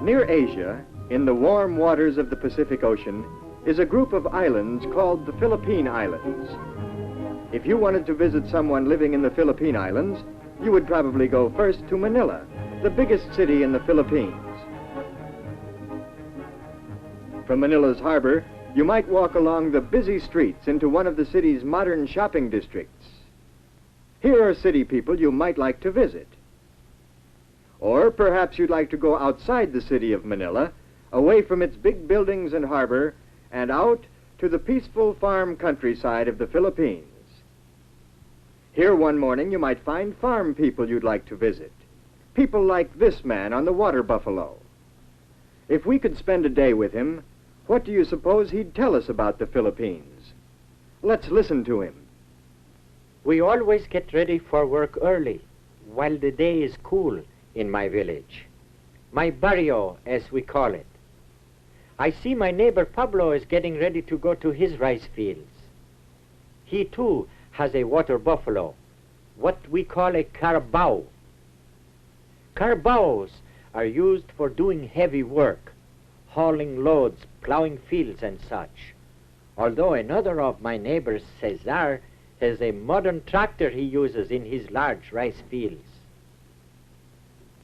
Near Asia, in the warm waters of the Pacific Ocean, is a group of islands called the Philippine Islands. If you wanted to visit someone living in the Philippine Islands, you would probably go first to Manila, the biggest city in the Philippines. From Manila's harbor, you might walk along the busy streets into one of the city's modern shopping districts. Here are city people you might like to visit. Or perhaps you'd like to go outside the city of Manila, away from its big buildings and harbor, and out to the peaceful farm countryside of the Philippines. Here one morning you might find farm people you'd like to visit. People like this man on the water buffalo. If we could spend a day with him, what do you suppose he'd tell us about the Philippines? Let's listen to him. We always get ready for work early, while the day is cool in my village. My barrio, as we call it. I see my neighbor Pablo is getting ready to go to his rice fields. He too has a water buffalo, what we call a carabao. Carabaos are used for doing heavy work, hauling loads, plowing fields and such. Although another of my neighbors, Cesar, has a modern tractor he uses in his large rice fields.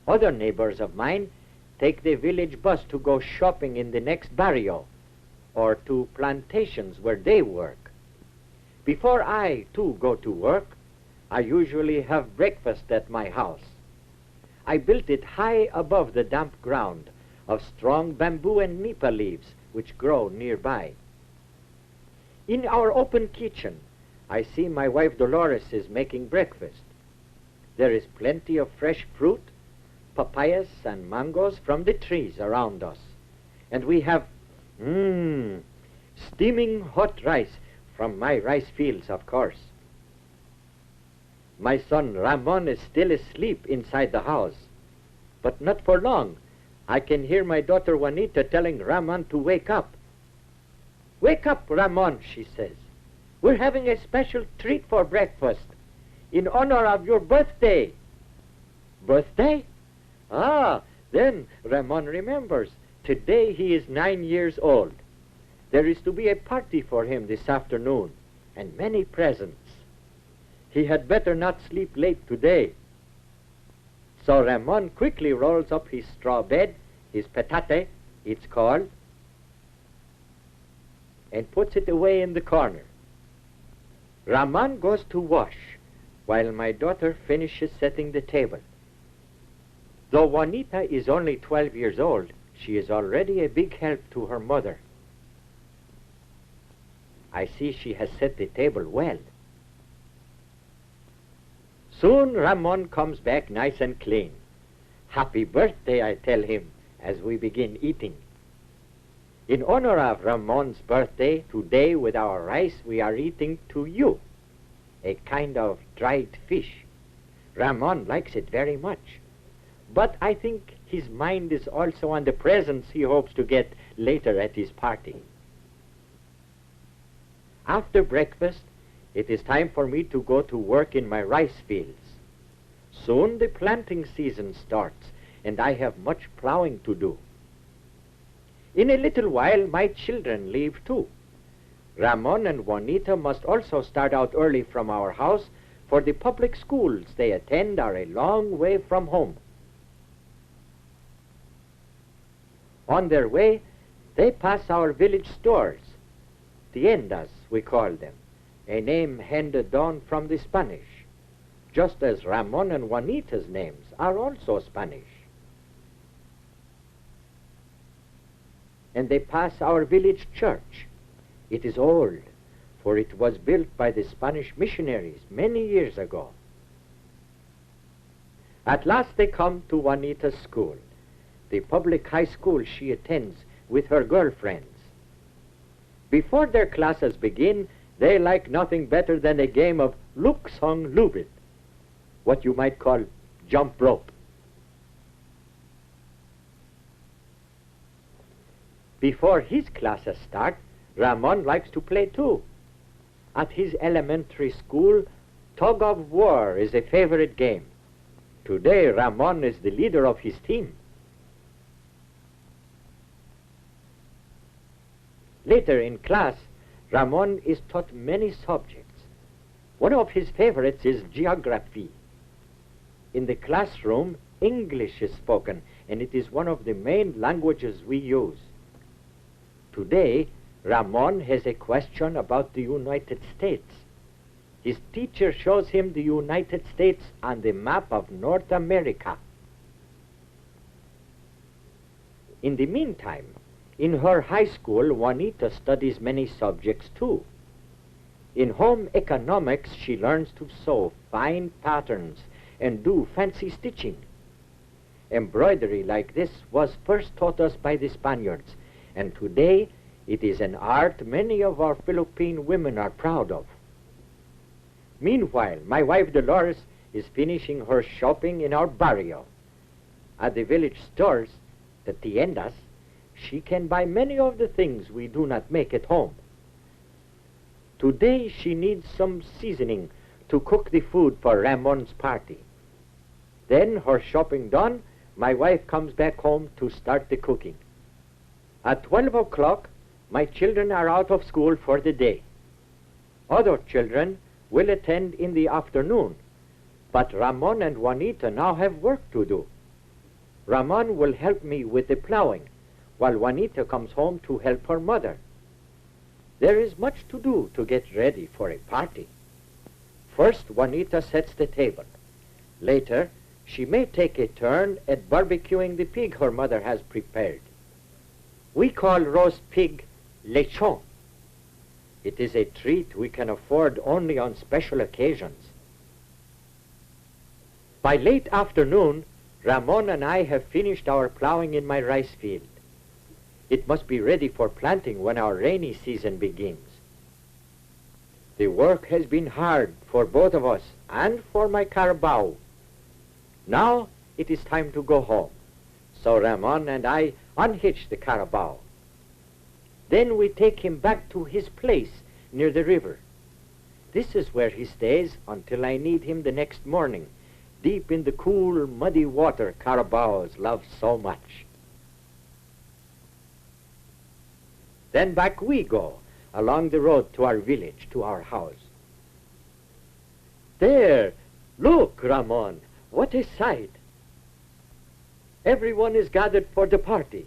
Other neighbors of mine take the village bus to go shopping in the next barrio or to plantations where they work. Before I, too, go to work, I usually have breakfast at my house. I built it high above the damp ground of strong bamboo and nipa leaves which grow nearby. In our open kitchen, I see my wife Dolores is making breakfast. There is plenty of fresh fruit, papayas and mangoes from the trees around us. And we have, steaming hot rice from my rice fields, of course. My son Ramon is still asleep inside the house, but not for long. I can hear my daughter Juanita telling Ramon to wake up. Wake up, Ramon, she says. We're having a special treat for breakfast in honor of your birthday. Birthday? Ah, then Ramon remembers. Today he is 9 years old. There is to be a party for him this afternoon, and many presents. He had better not sleep late today. So Ramon quickly rolls up his straw bed, his petate, it's called, and puts it away in the corner. Ramon goes to wash, while my daughter finishes setting the table. Though Juanita is only 12 years old, she is already a big help to her mother. I see she has set the table well. Soon Ramon comes back nice and clean. Happy birthday, I tell him, as we begin eating. In honor of Ramon's birthday, today with our rice we are eating tuyo, a kind of dried fish. Ramon likes it very much. But I think his mind is also on the presents he hopes to get later at his party. After breakfast, it is time for me to go to work in my rice fields. Soon the planting season starts, and I have much plowing to do. In a little while, my children leave too. Ramon and Juanita must also start out early from our house, for the public schools they attend are a long way from home. On their way, they pass our village stores, tiendas we call them, a name handed down from the Spanish, just as Ramon and Juanita's names are also Spanish. And they pass our village church. It is old, for it was built by the Spanish missionaries many years ago. At last they come to Juanita's school, the public high school she attends with her girlfriends. Before their classes begin, they like nothing better than a game of luksong lubit, what you might call jump rope. Before his classes start, Ramon likes to play too. At his elementary school, tug of war is a favorite game. Today, Ramon is the leader of his team. Later in class, Ramon is taught many subjects. One of his favorites is geography. In the classroom, English is spoken, and it is one of the main languages we use. Today, Ramon has a question about the United States. His teacher shows him the United States on the map of North America. In the meantime, in her high school, Juanita studies many subjects too. In home economics, she learns to sew fine patterns and do fancy stitching. Embroidery like this was first taught us by the Spaniards, and today it is an art many of our Philippine women are proud of. Meanwhile, my wife Dolores is finishing her shopping in our barrio. At the village stores, the tiendas, she can buy many of the things we do not make at home. Today she needs some seasoning to cook the food for Ramon's party. Then, her shopping done, my wife comes back home to start the cooking. At 12 o'clock, my children are out of school for the day. Other children will attend in the afternoon, but Ramon and Juanita now have work to do. Ramon will help me with the plowing, while Juanita comes home to help her mother. There is much to do to get ready for a party. First, Juanita sets the table. Later, she may take a turn at barbecuing the pig her mother has prepared. We call roast pig lechon. It is a treat we can afford only on special occasions. By late afternoon, Ramon and I have finished our plowing in my rice field. It must be ready for planting when our rainy season begins. The work has been hard for both of us and for my carabao. Now it is time to go home, so Ramon and I unhitch the carabao. Then we take him back to his place near the river. This is where he stays until I need him the next morning, deep in the cool, muddy water carabaos love so much. Then back we go, along the road to our village, to our house. There, look, Ramon, what a sight. Everyone is gathered for the party.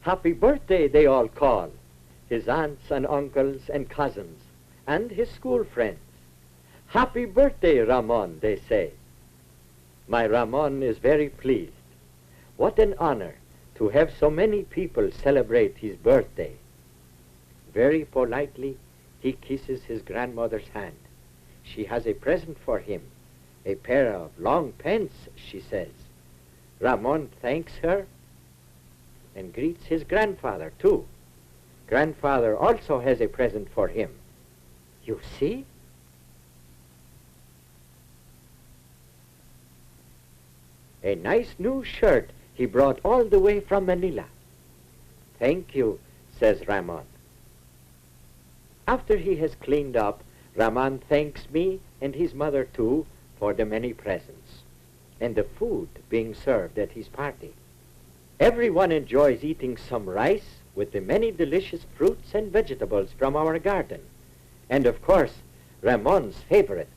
Happy birthday, they all call. His aunts and uncles and cousins, and his school friends. Happy birthday, Ramon, they say. My Ramon is very pleased. What an honor to have so many people celebrate his birthday. Very politely, he kisses his grandmother's hand. She has a present for him, a pair of long pants, she says. Ramon thanks her and greets his grandfather, too. Grandfather also has a present for him. You see? A nice new shirt he brought all the way from Manila. Thank you, says Ramon. After he has cleaned up, Ramon thanks me and his mother too for the many presents and the food being served at his party. Everyone enjoys eating some rice with the many delicious fruits and vegetables from our garden. And of course, Ramon's favorite,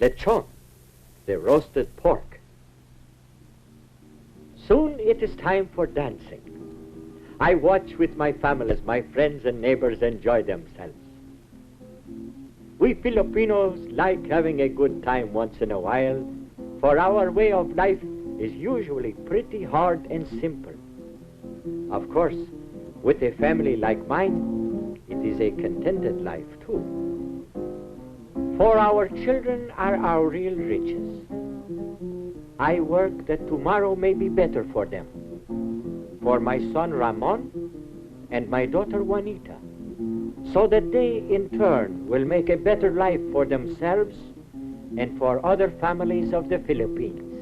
lechon, the roasted pork. Soon it is time for dancing. I watch with my family as my friends and neighbors enjoy themselves. We Filipinos like having a good time once in a while, for our way of life is usually pretty hard and simple. Of course, with a family like mine, it is a contented life too. For our children are our real riches. I work that tomorrow may be better for them, for my son Ramon and my daughter Juanita, so that they in turn will make a better life for themselves and for other families of the Philippines.